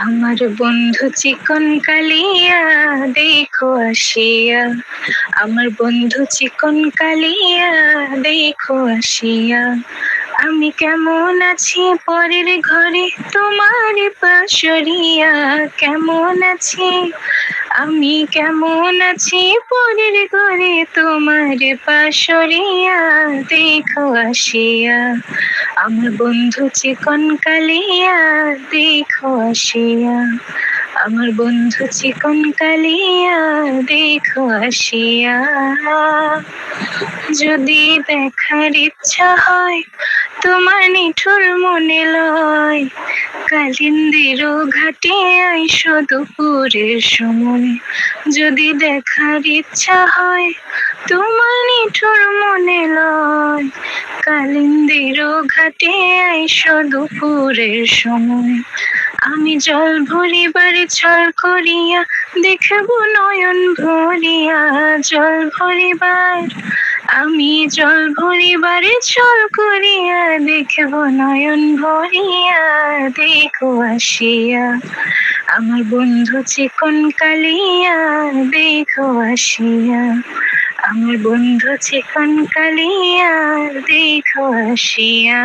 আমার বন্ধু চিকন কালিয়া দেখো আসিয়া, আমার বন্ধু চিকন কালিয়া দেখো আসিয়া। আমি কেমন আছি পরের ঘরে তোমার পাশরিয়া, কেমন আছি আমি কেমন আছি পরের ঘরে তোমার পাশরিয়া দেখো আসিয়া। আমার বন্ধু চিকন কালিয়া দেখো আসিয়া, আমার বন্ধু চিকন কালিয়া দেখো আসিয়া। যদি দেখার ইচ্ছা হয় তোমার নিঠুর মনে লয়, কালিন্দির ঘাটে আইসো দুপুরের সময়। যদি দেখার ইচ্ছা হয় তোমার নিঠুর মনে লয়, কালিন্দির ঘাটে আইসো দুপুরের সময়। আমি জল ভরিবার ছল করিয়া দেখব নয়ন ভরিয়া, জল ভরিবার আমি জল ভরিবারে ছল করিয়া দেখব নয়ন ভরিয়া দেখো আসিয়া। আমার বন্ধু চিকন কালিয়া দেখো আসিয়া, আমার বন্ধু চিকন কালিয়া দেখো আসিয়া।